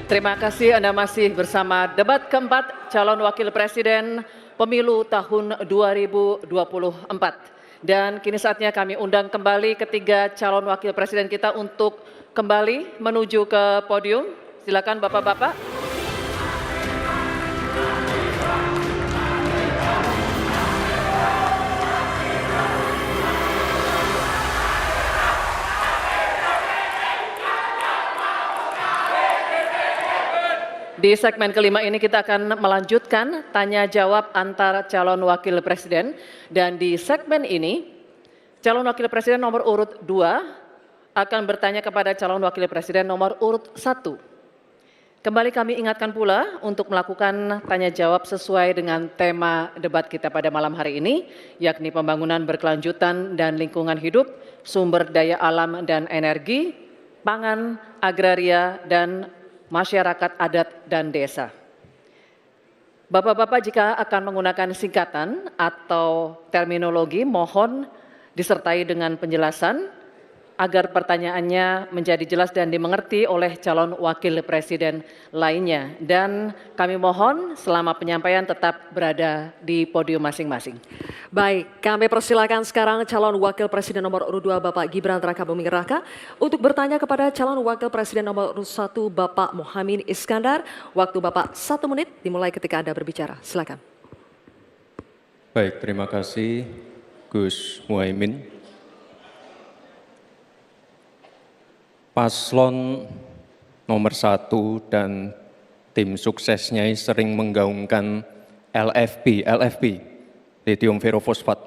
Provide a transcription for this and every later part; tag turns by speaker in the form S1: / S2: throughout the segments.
S1: Terima kasih, Anda masih bersama debat keempat calon wakil presiden pemilu tahun 2024. Dan kini saatnya kami undang kembali ketiga calon wakil presiden kita untuk kembali menuju ke podium. Silakan Bapak-bapak. Di segmen kelima ini kita akan melanjutkan tanya jawab antar calon wakil presiden. Dan di segmen ini, calon wakil presiden nomor urut 2 akan bertanya kepada calon wakil presiden nomor urut 1. Kembali kami ingatkan pula untuk melakukan tanya jawab sesuai dengan tema debat kita pada malam hari ini, yakni pembangunan berkelanjutan dan lingkungan hidup, sumber daya alam dan energi, pangan, agraria, dan masyarakat adat dan desa. Bapak-bapak jika akan menggunakan singkatan atau terminologi mohon disertai dengan penjelasan agar pertanyaannya menjadi jelas dan dimengerti oleh calon wakil presiden lainnya. Dan kami mohon selama penyampaian tetap berada di podium masing-masing.
S2: Baik, kami persilakan sekarang calon wakil presiden nomor urut 2 Bapak Gibran Rakabuming Raka untuk bertanya kepada calon wakil presiden nomor urut 1 Bapak Muhaimin Iskandar. Waktu Bapak 1 menit dimulai ketika Anda berbicara. Silakan.
S3: Baik, terima kasih Gus Muhaimin. Paslon nomor 1 dan tim suksesnya sering menggaungkan LFP, lithium ferrofosfat.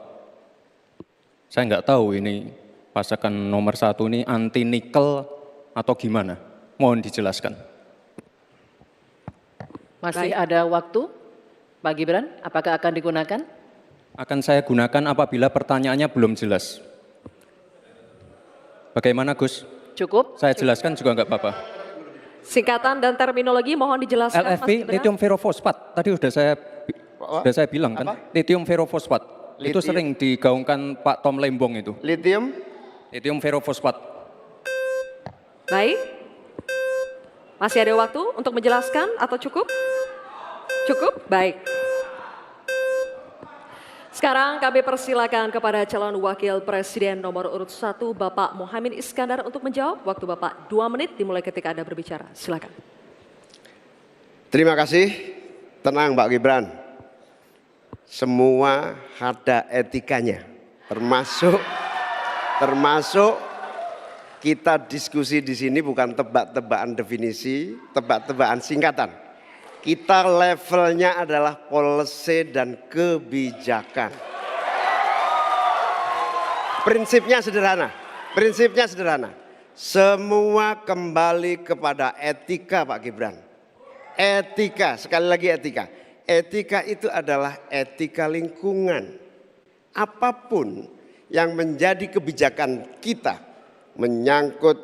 S3: Saya nggak tahu ini pasangan nomor 1 ini anti nikel atau gimana? Mohon dijelaskan.
S1: Masih ada waktu, Pak Gibran, apakah akan digunakan?
S3: Akan saya gunakan apabila pertanyaannya belum jelas. Bagaimana Gus?
S1: Cukup?
S3: Saya jelaskan juga nggak apa-apa.
S2: Singkatan dan terminologi mohon dijelaskan.
S3: LFP, lithium ferrofosfat. Tadi sudah saya bilang kan, lithium ferrofosfat. Itu sering digaungkan Pak Tom Lembong itu. Lithium ferrofosfat.
S2: Baik. Masih ada waktu untuk menjelaskan atau cukup? Cukup? Baik. Sekarang kami persilakan kepada calon wakil presiden nomor urut 1 Bapak Muhaimin Iskandar untuk menjawab. Waktu Bapak 2 menit dimulai ketika Anda berbicara. Silakan.
S4: Terima kasih. Tenang Pak Gibran. Semua ada etikanya. Termasuk kita diskusi di sini bukan tebak-tebakan definisi, tebak-tebakan singkatan. Kita levelnya adalah policy dan kebijakan. Prinsipnya sederhana. Semua kembali kepada etika Pak Gibran. Etika, sekali lagi etika. Etika itu adalah etika lingkungan. Apapun yang menjadi kebijakan kita menyangkut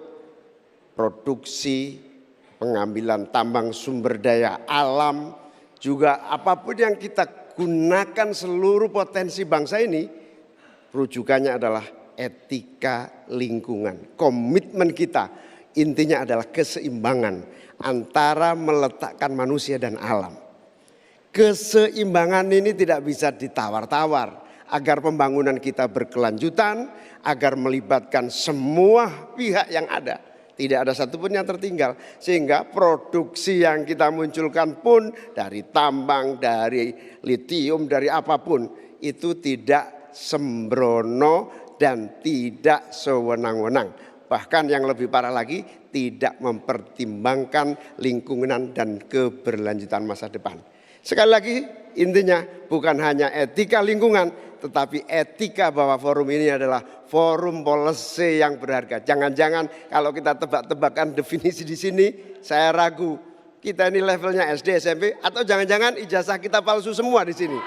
S4: produksi, pengambilan tambang sumber daya alam, juga apapun yang kita gunakan seluruh potensi bangsa ini, rujukannya adalah etika lingkungan. Komitmen kita intinya adalah keseimbangan antara meletakkan manusia dan alam. Keseimbangan ini tidak bisa ditawar-tawar agar pembangunan kita berkelanjutan, agar melibatkan semua pihak yang ada. Tidak ada satupun yang tertinggal, sehingga produksi yang kita munculkan pun dari tambang, dari litium, dari apapun itu tidak sembrono dan tidak sewenang-wenang. Bahkan yang lebih parah lagi tidak mempertimbangkan lingkungan dan keberlanjutan masa depan. Sekali lagi intinya bukan hanya etika lingkungan, tetapi etika bahwa forum ini adalah forum policy yang berharga. Jangan-jangan kalau kita tebak-tebakan definisi di sini, saya ragu kita ini levelnya SD, SMP, atau jangan-jangan ijazah kita palsu semua di sini.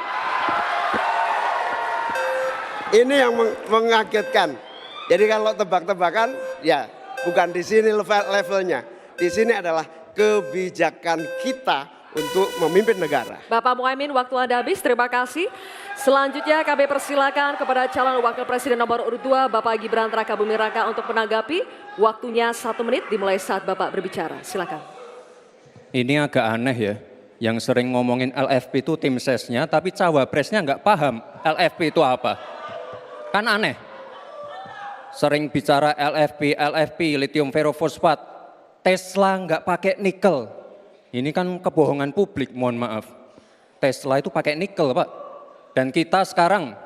S4: Ini yang mengagetkan. Jadi kalau tebak-tebakan, ya bukan di sini levelnya. Di sini adalah kebijakan kita untuk memimpin negara.
S2: Bapak Muhaimin, waktu Anda habis. Terima kasih. Selanjutnya kami persilakan kepada calon wakil presiden nomor urut 2 Bapak Gibran Rakabuming Raka untuk menanggapi. Waktunya 1 menit dimulai saat Bapak berbicara. Silakan.
S3: Ini agak aneh ya, yang sering ngomongin LFP itu tim sesnya, tapi cawapresnya nggak paham LFP itu apa. Kan aneh. Sering bicara LFP, lithium ferrofosfat, Tesla nggak pakai nikel. Ini kan kebohongan publik, mohon maaf. Tesla itu pakai nikel, Pak. Dan kita sekarang,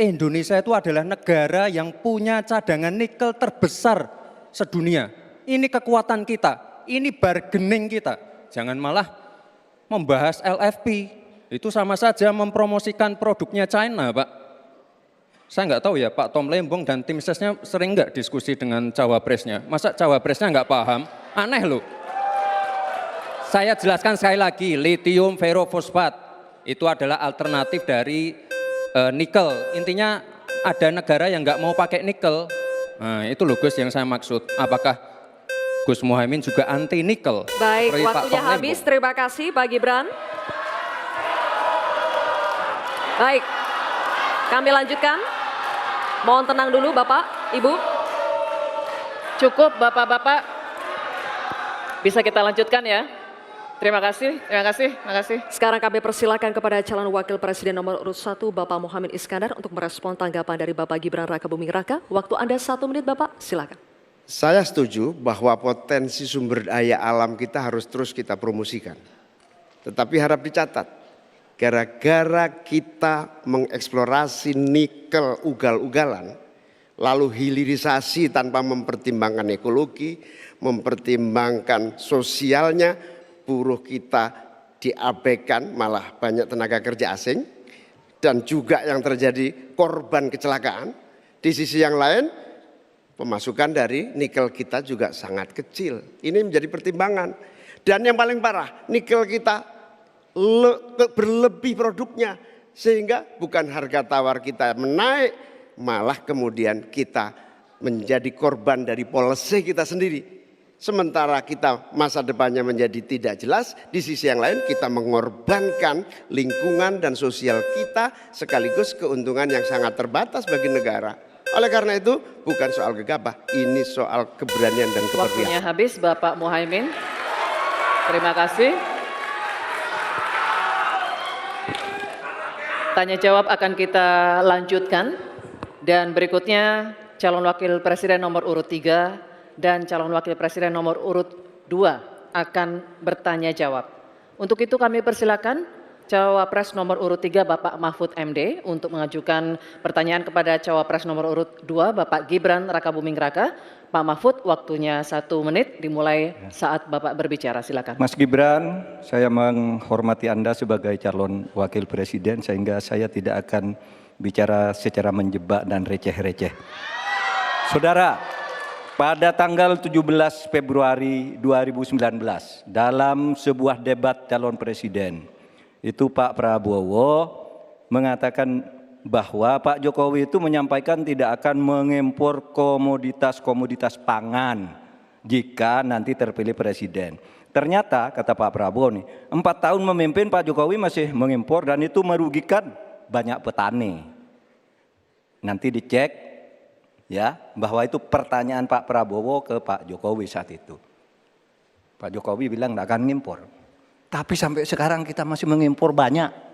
S3: Indonesia itu adalah negara yang punya cadangan nikel terbesar sedunia. Ini kekuatan kita, ini bargaining kita. Jangan malah membahas LFP, itu sama saja mempromosikan produknya China, Pak. Saya nggak tahu ya, Pak Tom Lembong dan tim sesnya sering nggak diskusi dengan cawapresnya. Masa cawapresnya nggak paham? Aneh loh. Saya jelaskan sekali lagi, lithium ferrofosfat itu adalah alternatif dari nikel. Intinya ada negara yang nggak mau pakai nikel. Nah, itu loh Gus yang saya maksud. Apakah Gus Muhaimin juga anti nikel?
S2: Baik,
S3: seperti Pak
S2: waktunya
S3: Tom
S2: habis.
S3: Lembong?
S2: Terima kasih Pak Gibran. Baik, kami lanjutkan. Mohon tenang dulu Bapak, Ibu.
S1: Cukup Bapak-Bapak, bisa kita lanjutkan ya. Terima kasih, terima kasih, terima kasih.
S2: Sekarang kami persilakan kepada calon wakil presiden nomor urut 1 Bapak Mohamid Iskandar untuk merespon tanggapan dari Bapak Gibran Raka Buming Raka. Waktu Anda 1 menit Bapak, silakan.
S4: Saya setuju bahwa potensi sumber daya alam kita harus terus kita promosikan. Tetapi harap dicatat, gara-gara kita mengeksplorasi nikel ugal-ugalan, lalu hilirisasi tanpa mempertimbangkan ekologi, mempertimbangkan sosialnya, buruh kita diabaikan, malah banyak tenaga kerja asing, dan juga yang terjadi korban kecelakaan. Di sisi yang lain, pemasukan dari nikel kita juga sangat kecil. Ini menjadi pertimbangan. Dan yang paling parah, nikel kita berlebih produknya, sehingga bukan harga tawar kita menaik, malah kemudian kita menjadi korban dari policy kita sendiri. Sementara kita masa depannya menjadi tidak jelas, di sisi yang lain kita mengorbankan lingkungan dan sosial kita, sekaligus keuntungan yang sangat terbatas bagi negara. Oleh karena itu bukan soal gegabah, ini soal keberanian dan keberpihakan.
S1: Waktunya habis Bapak Muhaimin. Terima kasih. Tanya jawab akan kita lanjutkan. Dan berikutnya calon wakil presiden nomor urut 3 dan calon wakil presiden nomor urut 2 akan bertanya jawab. Untuk itu kami persilakan Cawapres nomor urut 3 Bapak Mahfud MD untuk mengajukan pertanyaan kepada Cawapres nomor urut 2 Bapak Gibran Raka Buming Raka. Pak Mahfud, waktunya 1 menit dimulai saat Bapak berbicara. Silakan.
S5: Mas Gibran, saya menghormati Anda sebagai calon wakil presiden sehingga saya tidak akan bicara secara menjebak dan receh-receh. Saudara, pada tanggal 17 Februari 2019 dalam sebuah debat calon presiden, itu Pak Prabowo mengatakan bahwa Pak Jokowi itu menyampaikan tidak akan mengimpor komoditas-komoditas pangan jika nanti terpilih presiden. Ternyata kata Pak Prabowo nih, 4 tahun memimpin Pak Jokowi masih mengimpor dan itu merugikan banyak petani. Nanti dicek ya bahwa itu pertanyaan Pak Prabowo ke Pak Jokowi saat itu. Pak Jokowi bilang tidak akan ngimpor. Tapi sampai sekarang kita masih mengimpor banyak.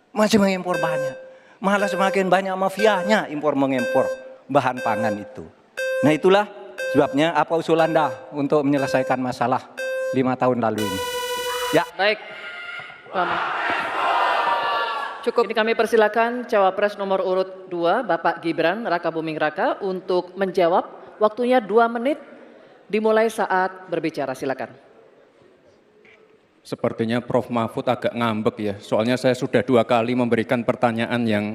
S5: Masih mengimpor banyak. Malah semakin banyak mafianya impor mengimpor bahan pangan itu. Nah itulah sebabnya apa usul Anda untuk menyelesaikan masalah 5 tahun lalu ini. Ya.
S1: Baik. Cukup. Ini kami persilakan Cawapres nomor urut 2 Bapak Gibran Raka Buming Raka untuk menjawab. Waktunya 2 menit dimulai saat berbicara. Silakan.
S3: Sepertinya Prof. Mahfud agak ngambek ya, soalnya saya sudah 2 kali memberikan pertanyaan yang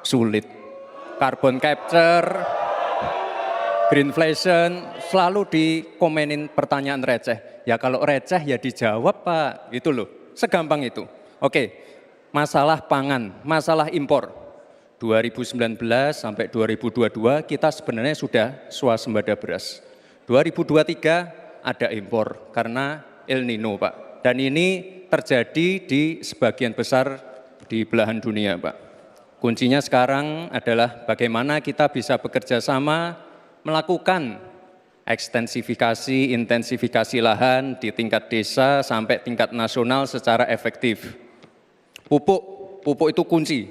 S3: sulit. Carbon capture, greenflation, selalu dikomenin pertanyaan receh. Ya kalau receh ya dijawab Pak, gitu loh, segampang itu. Oke, masalah pangan, masalah impor. 2019 sampai 2022 kita sebenarnya sudah swasembada beras. 2023 ada impor karena El Nino Pak. Dan ini terjadi di sebagian besar di belahan dunia Pak. Kuncinya sekarang adalah bagaimana kita bisa bekerja sama melakukan ekstensifikasi, intensifikasi lahan di tingkat desa sampai tingkat nasional secara efektif. Pupuk itu kunci.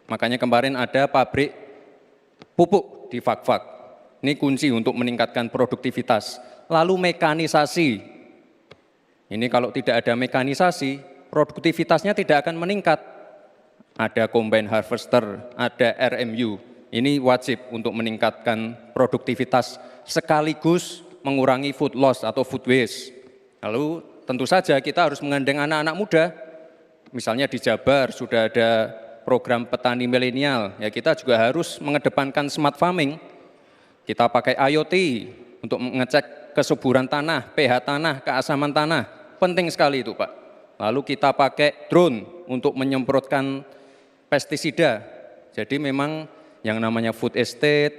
S3: Makanya kemarin ada pabrik pupuk di Fak-Fak. Ini kunci untuk meningkatkan produktivitas. Lalu mekanisasi. Ini kalau tidak ada mekanisasi, produktivitasnya tidak akan meningkat. Ada combine harvester, ada RMU. Ini wajib untuk meningkatkan produktivitas sekaligus mengurangi food loss atau food waste. Lalu tentu saja kita harus menggandeng anak-anak muda. Misalnya di Jabar sudah ada program petani milenial, ya kita juga harus mengedepankan smart farming. Kita pakai IoT untuk mengecek kesuburan tanah, pH tanah, keasaman tanah. Penting sekali itu, Pak. Lalu kita pakai drone untuk menyemprotkan pestisida. Jadi memang yang namanya food estate,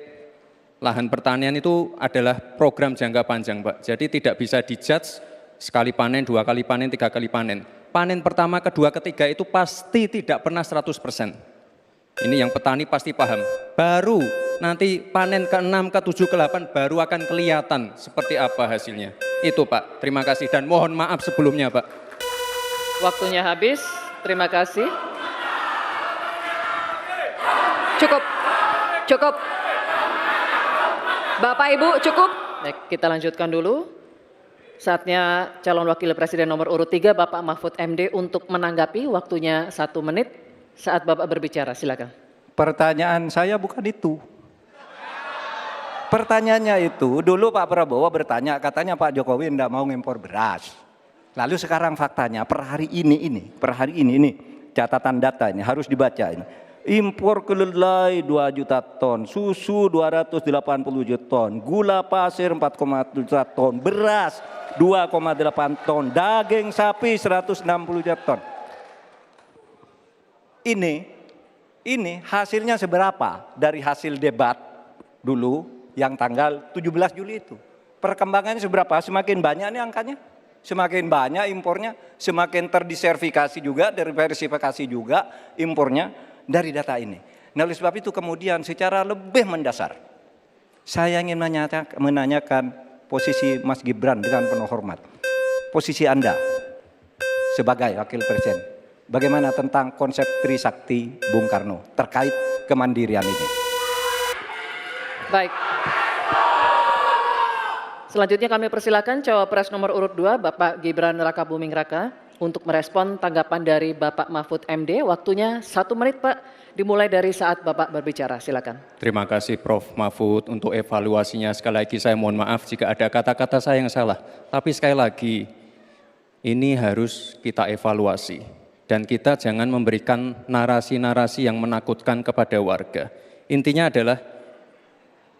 S3: lahan pertanian itu adalah program jangka panjang, Pak. Jadi tidak bisa dijudge sekali panen, 2 kali panen, 3 kali panen. Panen pertama, kedua, ketiga itu pasti tidak pernah 100%. Ini yang petani pasti paham. Baru nanti panen ke-6, ke-7, ke-8 baru akan kelihatan seperti apa hasilnya. Itu Pak, terima kasih dan mohon maaf sebelumnya Pak.
S1: Waktunya habis, terima kasih.
S2: Cukup. Bapak Ibu cukup.
S1: Baik, kita lanjutkan dulu. Saatnya calon wakil presiden nomor urut 3 Bapak Mahfud MD untuk menanggapi, waktunya 1 menit saat Bapak berbicara, silakan.
S5: Pertanyaan saya bukan itu. Pertanyaannya itu, dulu Pak Prabowo bertanya, katanya Pak Jokowi tidak mau ngimpor beras. Lalu sekarang faktanya per hari ini, catatan data ini harus dibaca ini. Impor kedelai 2 juta ton, susu 280 juta ton, gula pasir 4,7 juta ton, beras 2,8 ton, daging sapi 160 juta ton. Ini hasilnya seberapa dari hasil debat dulu yang tanggal 17 Juli itu. Perkembangannya seberapa? Semakin banyak nih angkanya. Semakin banyak impornya, semakin terdiversifikasi juga, diversifikasi juga impornya dari data ini. Nah, oleh sebab itu kemudian secara lebih mendasar, saya ingin menanyakan posisi Mas Gibran dengan penuh hormat. Posisi Anda sebagai wakil presiden, bagaimana tentang konsep Trisakti Bung Karno terkait kemandirian ini?
S1: Baik. Selanjutnya kami persilakan cawapres nomor urut 2 Bapak Gibran Rakabuming Raka untuk merespon tanggapan dari Bapak Mahfud MD. Waktunya 1 menit Pak, dimulai dari saat Bapak berbicara, silakan.
S3: Terima kasih Prof. Mahfud untuk evaluasinya. Sekali lagi saya mohon maaf jika ada kata-kata saya yang salah. Tapi sekali lagi, ini harus kita evaluasi. Dan kita jangan memberikan narasi-narasi yang menakutkan kepada warga. Intinya adalah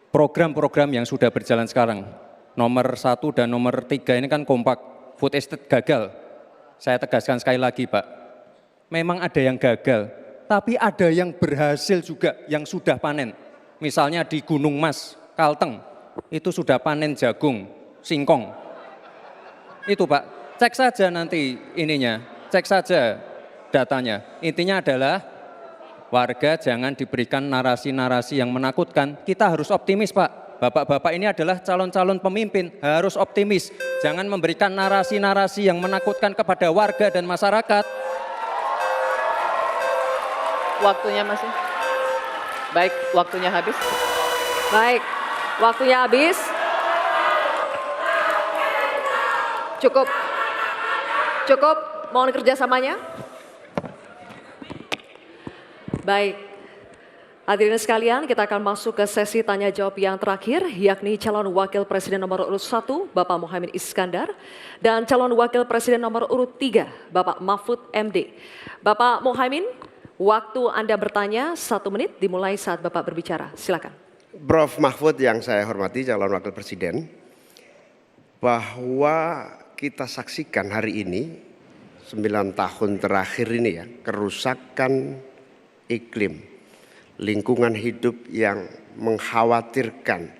S3: program-program yang sudah berjalan sekarang. Nomor 1 dan nomor 3 ini kan kompak, food estate gagal. Saya tegaskan sekali lagi Pak, memang ada yang gagal, tapi ada yang berhasil juga yang sudah panen. Misalnya di Gunung Mas, Kalteng, itu sudah panen jagung, singkong. Itu Pak, cek saja nanti ininya, cek saja datanya. Intinya adalah warga jangan diberikan narasi-narasi yang menakutkan. Kita harus optimis Pak. Bapak-bapak ini adalah calon-calon pemimpin, harus optimis. Jangan memberikan narasi-narasi yang menakutkan kepada warga dan masyarakat.
S1: Waktunya masih. Baik, waktunya habis.
S2: Baik, waktunya habis. Cukup. Mohon kerjasamanya. Baik. Hadirin sekalian, kita akan masuk ke sesi tanya jawab yang terakhir, yakni calon wakil presiden nomor urut 1, Bapak Mohaimin Iskandar, dan calon wakil presiden nomor urut 3, Bapak Mahfud MD. Bapak Mohaimin, waktu Anda bertanya 1 menit dimulai saat Bapak berbicara. Silakan.
S4: Prof. Mahfud yang saya hormati, calon wakil presiden, bahwa kita saksikan hari ini, 9 tahun terakhir ini ya, kerusakan iklim, lingkungan hidup yang mengkhawatirkan,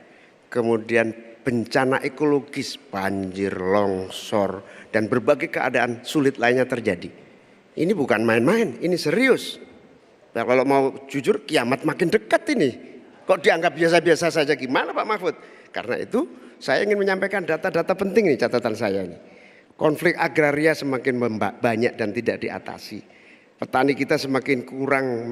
S4: kemudian bencana ekologis, banjir, longsor, dan berbagai keadaan sulit lainnya terjadi. Ini bukan main-main, ini serius. Nah, kalau mau jujur, kiamat makin dekat ini. Kok dianggap biasa-biasa saja, gimana Pak Mahfud? Karena itu Saya ingin menyampaikan data-data penting nih, catatan saya ini. Konflik agraria semakin banyak dan tidak diatasi. Petani kita semakin kurang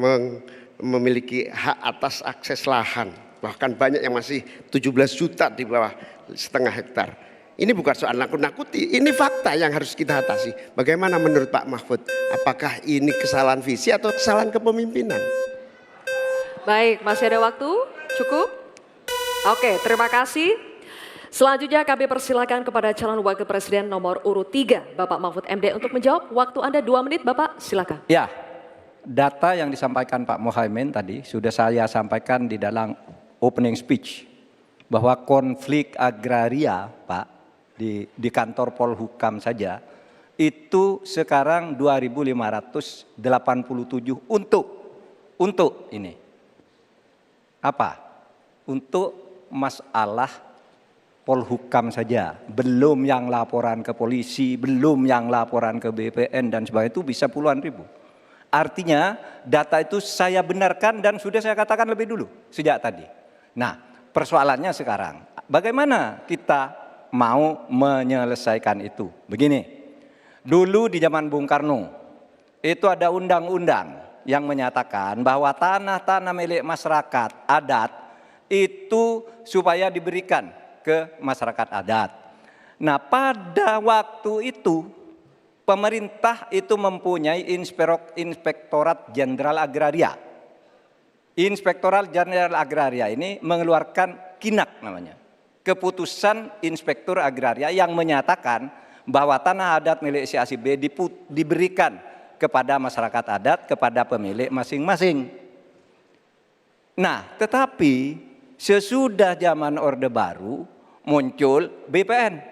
S4: memiliki hak atas akses lahan. Bahkan banyak yang masih 17 juta di bawah setengah hektar. Ini bukan soal nakut-nakuti, ini fakta yang harus kita atasi. Bagaimana menurut Pak Mahfud? Apakah ini kesalahan visi atau kesalahan kepemimpinan?
S2: Baik, masih ada waktu? Cukup? Oke, terima kasih. Selanjutnya kami persilakan kepada calon wakil presiden nomor urut 3, Bapak Mahfud MD untuk menjawab. Waktu Anda 2 menit, Bapak, silakan.
S5: Ya, data yang disampaikan Pak Mohaimin tadi sudah saya sampaikan di dalam opening speech. Bahwa konflik agraria, Pak, di kantor Polhukam saja, itu sekarang 2.587 untuk ini. Apa? Untuk masalah Polhukam saja, belum yang laporan ke polisi, belum yang laporan ke BPN dan sebagainya, itu bisa puluhan ribu. Artinya data itu saya benarkan dan sudah saya katakan lebih dulu sejak tadi. Nah, persoalannya sekarang bagaimana kita mau menyelesaikan itu? Begini, dulu di zaman Bung Karno itu ada undang-undang yang menyatakan bahwa tanah-tanah milik masyarakat adat itu supaya diberikan ke masyarakat adat. Nah, pada waktu itu pemerintah itu mempunyai Inspektorat Jenderal Agraria. Inspektorat Jenderal Agraria ini mengeluarkan KINAK namanya. Keputusan Inspektur Agraria yang menyatakan bahwa tanah adat milik si A si B diberikan kepada masyarakat adat, kepada pemilik masing-masing. Nah, tetapi sesudah zaman Orde Baru muncul BPN,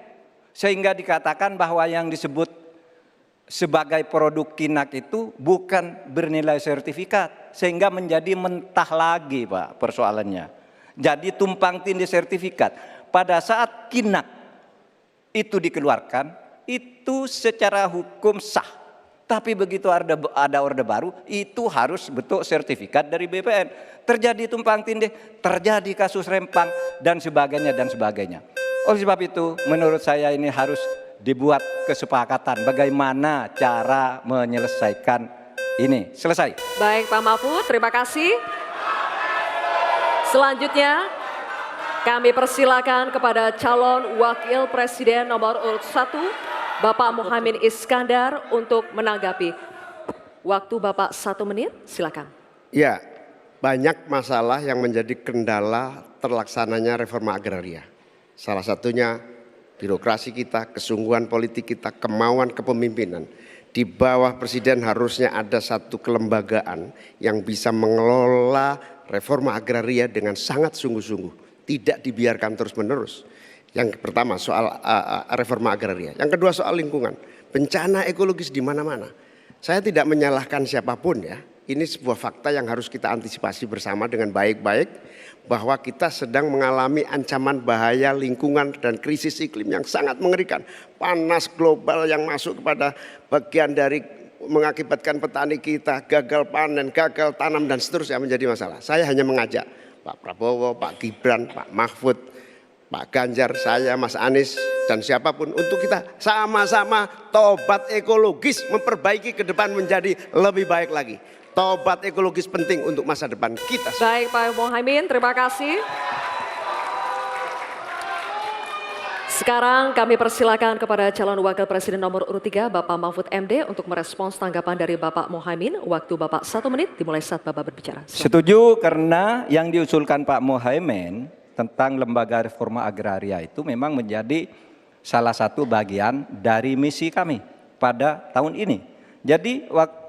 S5: sehingga dikatakan bahwa yang disebut sebagai produk KINAK itu bukan bernilai sertifikat, sehingga menjadi mentah lagi, Pak, persoalannya. Jadi tumpang tindih sertifikat. Pada saat KINAK itu dikeluarkan, itu secara hukum sah. Tapi begitu ada Orde Baru, itu harus betul sertifikat dari BPN. Terjadi tumpang tindih, terjadi kasus rempang, dan sebagainya, dan sebagainya. Oleh sebab itu, menurut saya ini harus dibuat kesepakatan bagaimana cara menyelesaikan ini. Selesai.
S2: Baik, Pak Mahfud, terima kasih. Selanjutnya, kami persilakan kepada calon wakil presiden nomor urut 1, Bapak Mohaimin Iskandar untuk menanggapi. Waktu Bapak 1 menit, silakan.
S4: Ya, banyak masalah yang menjadi kendala terlaksananya reforma agraria. Salah satunya birokrasi kita, kesungguhan politik kita, kemauan kepemimpinan. Di bawah presiden harusnya ada satu kelembagaan yang bisa mengelola reforma agraria dengan sangat sungguh-sungguh. Tidak dibiarkan terus-menerus. Yang pertama soal reforma agraria. Yang kedua soal lingkungan. Bencana ekologis di mana-mana. Saya tidak menyalahkan siapapun ya. Ini sebuah fakta yang harus kita antisipasi bersama dengan baik-baik. Bahwa kita sedang mengalami ancaman bahaya lingkungan dan krisis iklim yang sangat mengerikan. Panas global yang masuk kepada bagian dari mengakibatkan petani kita gagal panen, gagal tanam dan seterusnya menjadi masalah. Saya hanya mengajak Pak Prabowo, Pak Gibran, Pak Mahfud, Pak Ganjar, saya, Mas Anies, dan siapapun untuk kita sama-sama tobat ekologis, memperbaiki ke depan menjadi lebih baik lagi. Tobat ekologis penting untuk masa depan kita.
S2: Baik, Pak Mohaimin, terima kasih. Sekarang kami persilakan kepada calon wakil presiden nomor urut 3, Bapak Mahfud MD untuk merespons tanggapan dari Bapak Mohaimin. Waktu Bapak 1 menit dimulai saat Bapak berbicara.
S5: Setuju, karena yang diusulkan Pak Mohaimin tentang lembaga reforma agraria itu memang menjadi salah satu bagian dari misi kami pada tahun ini. Jadi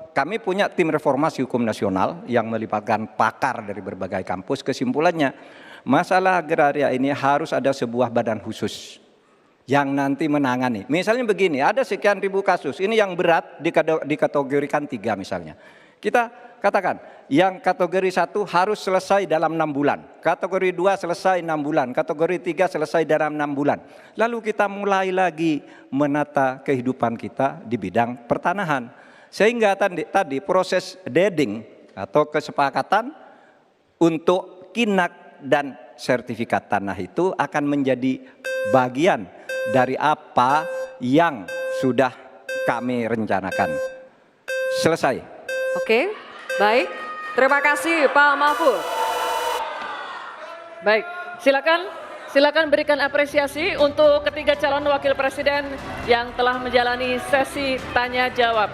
S5: kami punya tim reformasi hukum nasional yang melibatkan pakar dari berbagai kampus. Kesimpulannya, masalah agraria ini harus ada sebuah badan khusus yang nanti menangani. Misalnya begini, ada sekian ribu kasus, ini yang berat dikategorikan 3 misalnya. Kita katakan, yang kategori 1 harus selesai dalam 6 bulan. Kategori 2 selesai 6 bulan. Kategori 3 selesai dalam 6 bulan. Lalu kita mulai lagi menata kehidupan kita di bidang pertanahan. Sehingga tadi proses deeding atau kesepakatan untuk KINAK dan sertifikat tanah itu akan menjadi bagian dari apa yang sudah kami rencanakan. Selesai.
S2: Oke, baik. Terima kasih Pak Mahfud.
S1: Baik, silakan berikan apresiasi untuk ketiga calon wakil presiden yang telah menjalani sesi tanya jawab.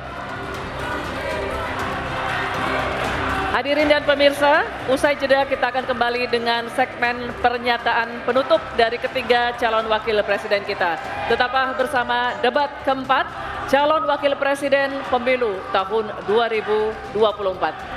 S1: Hadirin dan pemirsa, usai jeda kita akan kembali dengan segmen pernyataan penutup dari ketiga calon wakil presiden kita. Tetaplah bersama debat keempat calon wakil presiden pemilu tahun 2024.